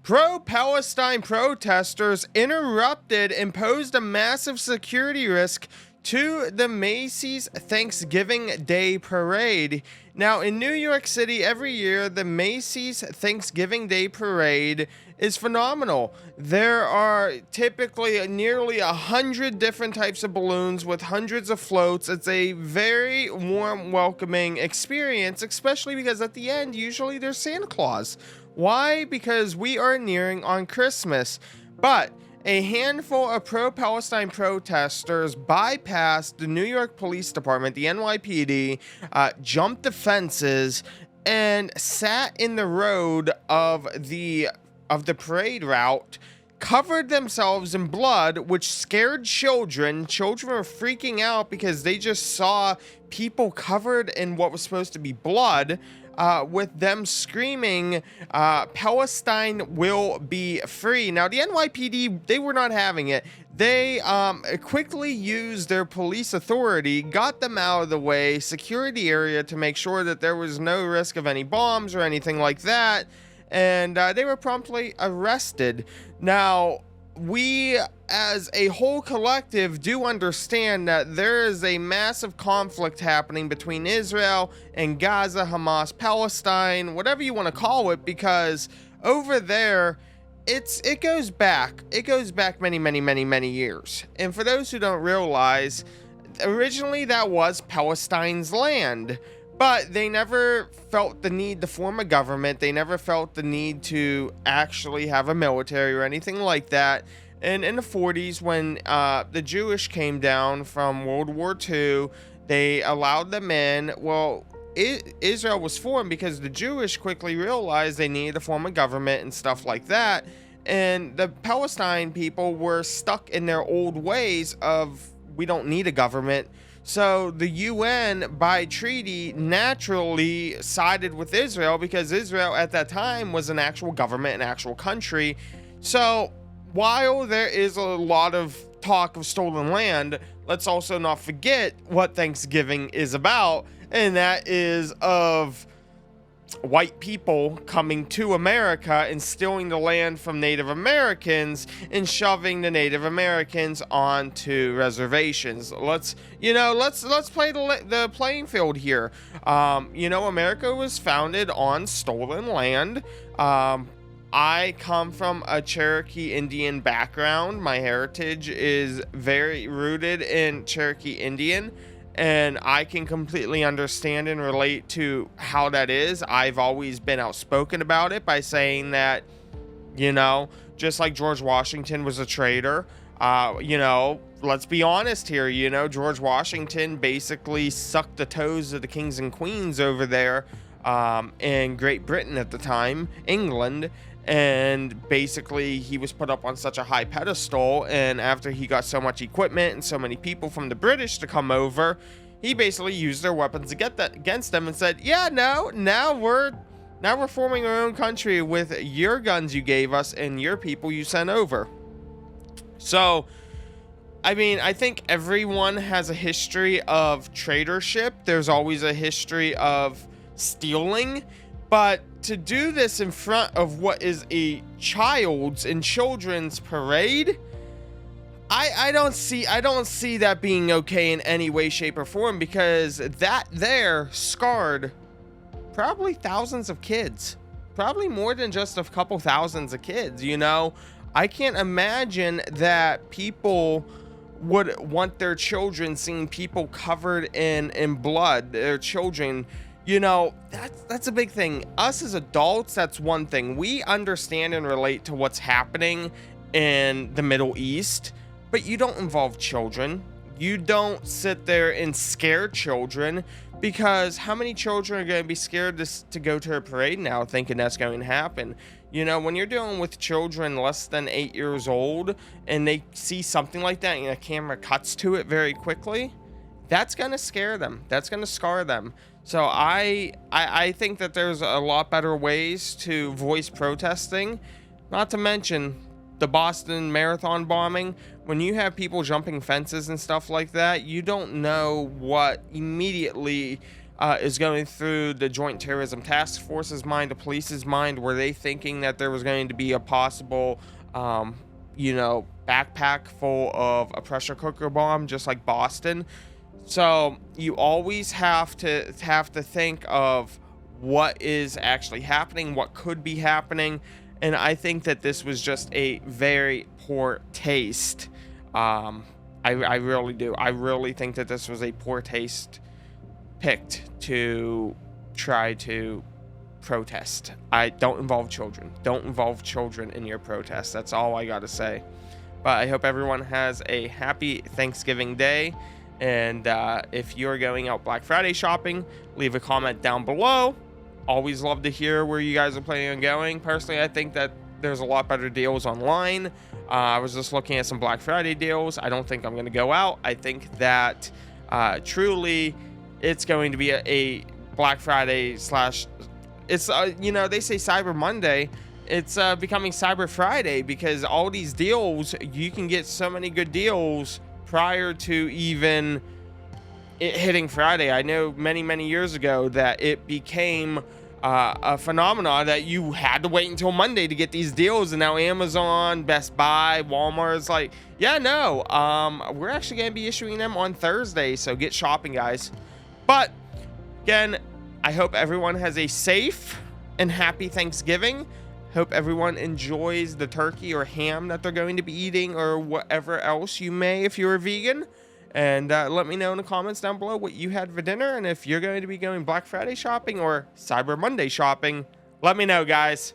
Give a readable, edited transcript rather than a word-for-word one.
Pro-Palestine protesters interrupted and posed a massive security risk to the Macy's Thanksgiving Day Parade. Now, in New York City, every year, the Macy's Thanksgiving Day Parade is phenomenal. There are typically nearly 100 different types of balloons with hundreds of floats. It's a very warm, welcoming experience, especially because at the end, usually there's Santa Claus. Why? Because we are nearing on Christmas. But a handful of pro-Palestine protesters bypassed the New York Police Department, the NYPD, jumped the fences, and sat in the road of the parade route, covered themselves in blood, which scared children. Children were freaking out because they just saw people covered in what was supposed to be blood. With them screaming, Palestine will be free. Now, the NYPD, they were not having it. They quickly used their police authority, got them out of the way, secured the area to make sure that there was no risk of any bombs or anything like that, and they were promptly arrested. Now, we as a whole collective do understand that there is a massive conflict happening between Israel and Gaza, Hamas, Palestine, whatever you want to call it, because over there it goes back many years. And for those who don't realize, originally that was Palestine's land. But they never felt the need to form a government. They never felt the need to actually have a military or anything like that. And in the 40s, when the Jewish came down from World War II, they allowed them in. Well, Israel was formed because the Jewish quickly realized they needed to form a government and stuff like that. And the Palestine people were stuck in their old ways of, we don't need a government. So the UN, by treaty, naturally sided with Israel because Israel at that time was an actual government, an actual country. So while there is a lot of talk of stolen land, let's also not forget what Thanksgiving is about, and that is of white people coming to America and stealing the land from Native Americans and shoving the Native Americans onto reservations. Let's play the playing field here. America was founded on stolen land. I come from a Cherokee Indian background. My heritage is very rooted in Cherokee Indian, and I can completely understand and relate to how that is. I've always been outspoken about it by saying that, just like George Washington was a traitor, let's be honest here, George Washington basically sucked the toes of the kings and queens over there in Great Britain at the time, England. And basically he was put up on such a high pedestal, and after he got so much equipment and so many people from the British to come over, he basically used their weapons to get that against them and said, now we're forming our own country with your guns you gave us and your people you sent over. So I think everyone has a history of traitorship. There's always a history of stealing. But to do this in front of what is a children's parade, I don't see that being okay in any way, shape, or form, because that there scarred probably thousands of kids, probably more than just a couple thousands of kids. I can't imagine that people would want their children seeing people covered in blood, their children. That's a big thing. Us as adults, that's one thing. We understand and relate to what's happening in the Middle East, but you don't involve children. You don't sit there and scare children, because how many children are going to be scared to go to a parade now thinking that's going to happen? When you're dealing with children less than 8 years old and they see something like that and a camera cuts to it very quickly, that's going to scare them. That's going to scar them. So I think that there's a lot better ways to voice protesting, not to mention the Boston Marathon bombing. When you have people jumping fences and stuff like that, you don't know what immediately is going through the Joint Terrorism Task Force's mind, the police's mind? Were they thinking that there was going to be a possible, backpack full of a pressure cooker bomb, just like Boston? So you always have to think of what is actually happening, what could be happening, and I think that this was just a very poor taste. I really do. I really think that this was a poor taste picked to try to protest. I don't involve children. Don't involve children in your protest. That's all I gotta say. But I hope everyone has a happy Thanksgiving Day. And if you're going out Black Friday shopping, leave a comment down below. Always love to hear where you guys are planning on going. Personally, I think that there's a lot better deals online. I was just looking at some Black Friday deals. I don't think I'm going to go out. I think that truly it's going to be a Black Friday slash, it's, they say Cyber Monday. It's becoming Cyber Friday, because all these deals, you can get so many good deals prior to even it hitting Friday. I know many years ago that it became a phenomenon that you had to wait until Monday to get these deals, and now Amazon, Best Buy, Walmart is like, yeah, no, we're actually going to be issuing them on Thursday, so get shopping, guys. But again, I hope everyone has a safe and happy Thanksgiving. Hope everyone enjoys the turkey or ham that they're going to be eating, or whatever else you may if you're a vegan. And let me know in the comments down below what you had for dinner, and if you're going to be going Black Friday shopping or Cyber Monday shopping. Let me know, guys.